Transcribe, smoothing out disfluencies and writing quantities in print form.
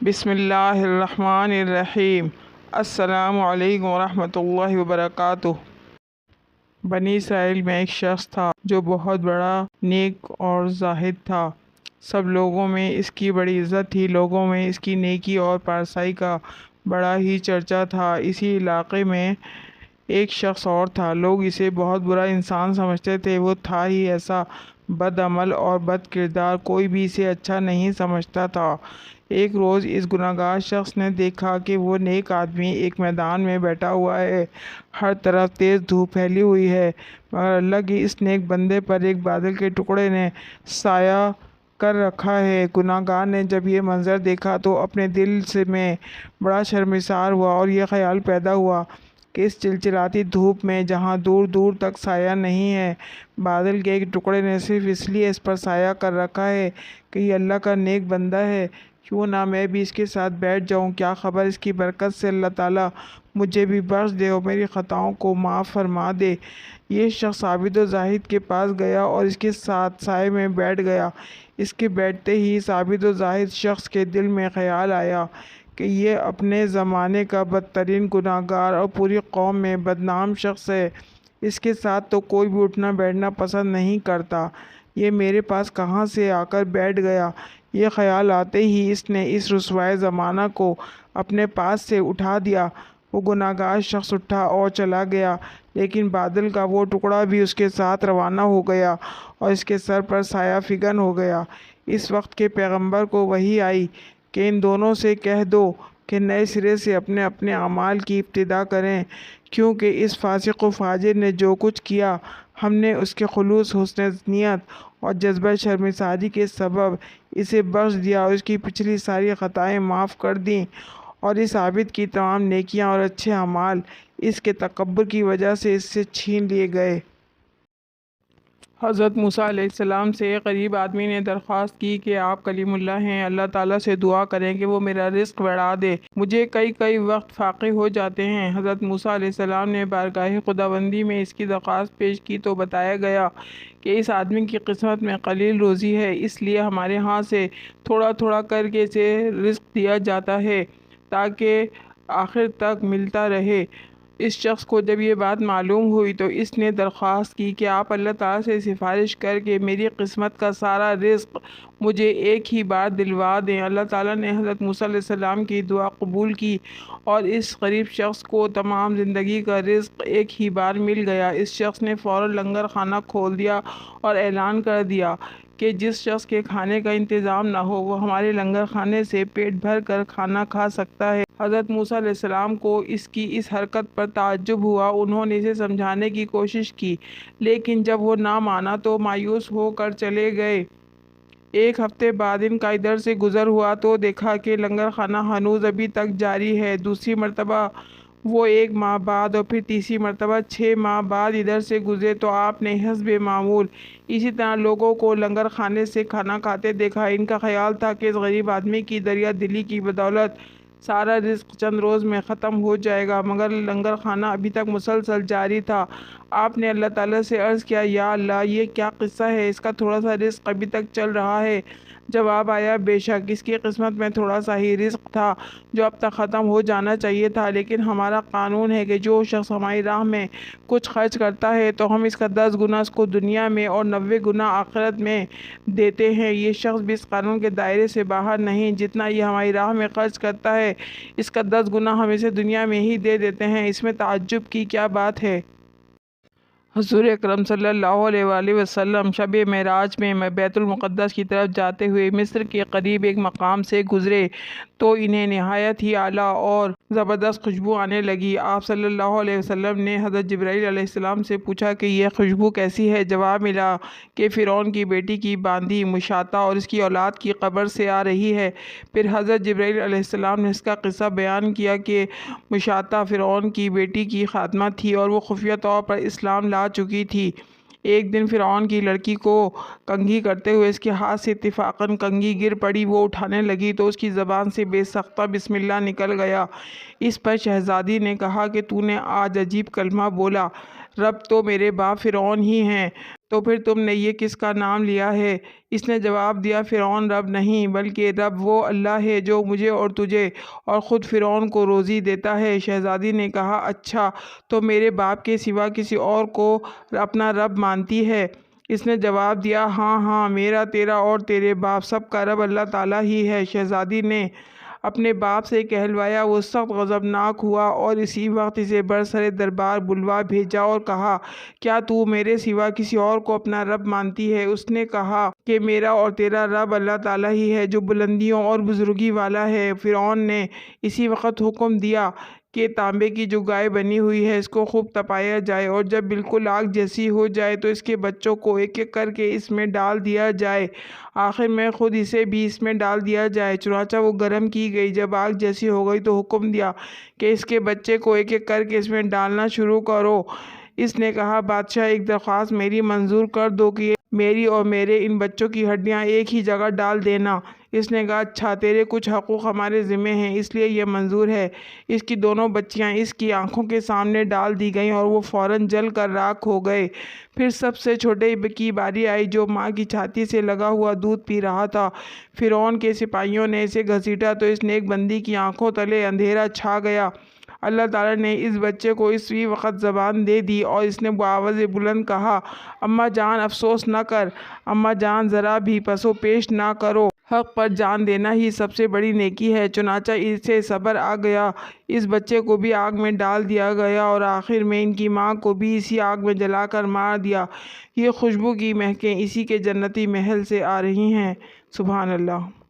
بسم اللہ الرحمن الرحیم۔ السلام علیکم ورحمۃ اللہ وبرکاتہ۔ بنی اسرائیل میں ایک شخص تھا جو بہت بڑا نیک اور زاہد تھا۔ سب لوگوں میں اس کی بڑی عزت تھی۔ لوگوں میں اس کی نیکی اور پارسائی کا بڑا ہی چرچا تھا۔ اسی علاقے میں ایک شخص اور تھا۔ لوگ اسے بہت برا انسان سمجھتے تھے۔ وہ تھا ہی ایسا بد عمل اور بد کردار، کوئی بھی اسے اچھا نہیں سمجھتا تھا۔ ایک روز اس گنہگار شخص نے دیکھا کہ وہ نیک آدمی ایک میدان میں بیٹھا ہوا ہے۔ ہر طرف تیز دھوپ پھیلی ہوئی ہے، مگر اللہ کے اس نیک بندے پر ایک بادل کے ٹکڑے نے سایہ کر رکھا ہے۔ گنہگار نے جب یہ منظر دیکھا تو اپنے دل میں بڑا شرمسار ہوا اور یہ خیال پیدا ہوا کہ اس چلچلاتی دھوپ میں، جہاں دور دور تک سایہ نہیں ہے، بادل کے ایک ٹکڑے نے صرف اس لیے اس پر سایہ کر رکھا ہے کہ یہ اللہ کا نیک بندہ ہے۔ کیوں نہ میں بھی اس کے ساتھ بیٹھ جاؤں؟ کیا خبر اس کی برکت سے اللہ تعالیٰ مجھے بھی بخش دے اور میری خطاؤں کو معاف فرما دے۔ یہ شخص عابد و زاہد کے پاس گیا اور اس کے ساتھ سائے میں بیٹھ گیا۔ اس کے بیٹھتے ہی اس عابد و زاہد شخص کے دل میں خیال آیا کہ یہ اپنے زمانے کا بدترین گنہگار اور پوری قوم میں بدنام شخص ہے۔ اس کے ساتھ تو کوئی بھی اٹھنا بیٹھنا پسند نہیں کرتا۔ یہ میرے پاس کہاں سے آ کر بیٹھ گیا؟ یہ خیال آتے ہی اس نے اس رسوائے زمانہ کو اپنے پاس سے اٹھا دیا۔ وہ گنہگار شخص اٹھا اور چلا گیا، لیکن بادل کا وہ ٹکڑا بھی اس کے ساتھ روانہ ہو گیا اور اس کے سر پر سایہ فگن ہو گیا۔ اس وقت کے پیغمبر کو وحی آئی کہ ان دونوں سے کہہ دو کہ نئے سرے سے اپنے اپنے اعمال کی ابتدا کریں، کیونکہ اس فاسق و فاجر نے جو کچھ کیا، ہم نے اس کے خلوص، حسن نیت اور جذبہ شرمساری کے سبب اسے بخش دیا اور اس کی پچھلی ساری خطائیں معاف کر دیں، اور اس عابد کی تمام نیکیاں اور اچھے اعمال اس کے تکبر کی وجہ سے اس سے چھین لیے گئے۔ حضرت موسیٰ علیہ السلام سے ایک غریب آدمی نے درخواست کی کہ آپ کلیم اللہ ہیں، اللہ تعالیٰ سے دعا کریں کہ وہ میرا رزق بڑھا دے، مجھے کئی وقت فاقے ہو جاتے ہیں۔ حضرت موسیٰ علیہ السلام نے بارگاہ خداوندی میں اس کی درخواست پیش کی تو بتایا گیا کہ اس آدمی کی قسمت میں قلیل روزی ہے، اس لیے ہمارے ہاں سے تھوڑا تھوڑا کر کے اسے رزق دیا جاتا ہے تاکہ آخر تک ملتا رہے۔ اس شخص کو جب یہ بات معلوم ہوئی تو اس نے درخواست کی کہ آپ اللہ تعالیٰ سے سفارش کر کے میری قسمت کا سارا رزق مجھے ایک ہی بار دلوا دیں۔ اللہ تعالیٰ نے حضرت موسیٰ علیہ السلام کی دعا قبول کی اور اس غریب شخص کو تمام زندگی کا رزق ایک ہی بار مل گیا۔ اس شخص نے فوراً لنگر خانہ کھول دیا اور اعلان کر دیا کہ جس شخص کے کھانے کا انتظام نہ ہو وہ ہمارے لنگر خانے سے پیٹ بھر کر کھانا کھا سکتا ہے۔ حضرت موسیٰ علیہ السلام کو اس کی اس حرکت پر تعجب ہوا۔ انہوں نے اسے سمجھانے کی کوشش کی، لیکن جب وہ نہ مانا تو مایوس ہو کر چلے گئے۔ ایک ہفتے بعد ان کا ادھر سے گزر ہوا تو دیکھا کہ لنگر خانہ ہنوز ابھی تک جاری ہے۔ دوسری مرتبہ وہ 1 ماہ بعد اور پھر تیسری مرتبہ 6 ماہ بعد ادھر سے گزرے تو آپ نے حسب معمول اسی طرح لوگوں کو لنگر خانے سے کھانا کھاتے دیکھا۔ ان کا خیال تھا کہ اس غریب آدمی کی دریا دلی کی بدولت سارا رزق چند روز میں ختم ہو جائے گا، مگر لنگر خانہ ابھی تک مسلسل جاری تھا۔ آپ نے اللہ تعالیٰ سے عرض کیا، یا اللہ، یہ کیا قصہ ہے؟ اس کا تھوڑا سا رزق ابھی تک چل رہا ہے۔ جواب آیا، بے شک اس کی قسمت میں تھوڑا سا ہی رزق تھا جو اب تک ختم ہو جانا چاہیے تھا، لیکن ہمارا قانون ہے کہ جو شخص ہماری راہ میں کچھ خرچ کرتا ہے تو ہم اس کا 10 گنا اس کو دنیا میں اور 90 گنا آخرت میں دیتے ہیں۔ یہ شخص بھی اس قانون کے دائرے سے باہر نہیں، جتنا یہ ہماری راہ میں خرچ کرتا ہے اس کا 10 گنا ہم اسے دنیا میں ہی دے دیتے ہیں۔ اس میں تعجب کی کیا بات ہے؟ حضور اکرم صلی اللہ علیہ وآلہ وسلم شب معراج میں بیت المقدس کی طرف جاتے ہوئے مصر کے قریب ایک مقام سے گزرے تو انہیں نہایت ہی اعلیٰ اور زبردست خوشبو آنے لگی۔ آپ صلی اللہ علیہ وسلم نے حضرت جبرائیل علیہ السلام سے پوچھا کہ یہ خوشبو کیسی ہے؟ جواب ملا کہ فرعون کی بیٹی کی باندھی مشاطہ اور اس کی اولاد کی قبر سے آ رہی ہے۔ پھر حضرت جبرائیل علیہ السلام نے اس کا قصہ بیان کیا کہ مشاطہ فرعون کی بیٹی کی خادمہ تھی اور وہ خفیہ طور پر اسلام لا چکی تھی۔ ایک دن فرعون کی لڑکی کو کنگھی کرتے ہوئے اس کے ہاتھ سے اتفاقاً کنگھی گر پڑی۔ وہ اٹھانے لگی تو اس کی زبان سے بے سختہ بسم اللہ نکل گیا۔ اس پر شہزادی نے کہا کہ تو نے آج عجیب کلمہ بولا، رب تو میرے باپ فرعون ہی ہیں، تو پھر تم نے یہ کس کا نام لیا ہے؟ اس نے جواب دیا، فرعون رب نہیں بلکہ رب وہ اللہ ہے جو مجھے اور تجھے اور خود فرعون کو روزی دیتا ہے۔ شہزادی نے کہا، اچھا تو میرے باپ کے سوا کسی اور کو اپنا رب مانتی ہے؟ اس نے جواب دیا، ہاں ہاں، میرا، تیرا اور تیرے باپ سب کا رب اللہ تعالیٰ ہی ہے۔ شہزادی نے اپنے باپ سے کہلوایا، وہ سخت غضبناک ہوا اور اسی وقت اسے برسر دربار بلوا بھیجا اور کہا، کیا تو میرے سوا کسی اور کو اپنا رب مانتی ہے؟ اس نے کہا کہ میرا اور تیرا رب اللہ تعالیٰ ہی ہے جو بلندیوں اور بزرگی والا ہے۔ فرعون نے اسی وقت حکم دیا کہ تانبے کی جو گائے بنی ہوئی ہے اس کو خوب تپایا جائے، اور جب بالکل آگ جیسی ہو جائے تو اس کے بچوں کو ایک ایک کر کے اس میں ڈال دیا جائے، آخر میں خود اسے بھی اس میں ڈال دیا جائے۔ چنانچہ وہ گرم کی گئی، جب آگ جیسی ہو گئی تو حکم دیا کہ اس کے بچے کو ایک ایک کر کے اس میں ڈالنا شروع کرو۔ اس نے کہا، بادشاہ ایک درخواست میری منظور کر دو کہ میری اور میرے ان بچوں کی ہڈیاں ایک ہی جگہ ڈال دینا۔ اس نے کہا، اچھا، تیرے کچھ حقوق ہمارے ذمہ ہیں اس لیے یہ منظور ہے۔ اس کی دونوں بچیاں اس کی آنکھوں کے سامنے ڈال دی گئیں اور وہ فوراً جل کر راکھ ہو گئے۔ پھر سب سے چھوٹے کی باری آئی جو ماں کی چھاتی سے لگا ہوا دودھ پی رہا تھا۔ فرعون کے سپاہیوں نے اسے گھسیٹا تو اس نیک بندی کی آنکھوں تلے اندھیرا چھا گیا۔ اللہ تعالیٰ نے اس بچے کو اسی وقت زبان دے دی اور اس نے بآواز بلند کہا، اماں جان افسوس نہ کر، اماں جان ذرا بھی پس و پیش نہ کرو، حق پر جان دینا ہی سب سے بڑی نیکی ہے۔ چنانچہ اسے صبر آ گیا، اس بچے کو بھی آگ میں ڈال دیا گیا اور آخر میں ان کی ماں کو بھی اسی آگ میں جلا کر مار دیا۔ یہ خوشبو کی مہکیں اسی کے جنتی محل سے آ رہی ہیں۔ سبحان اللہ۔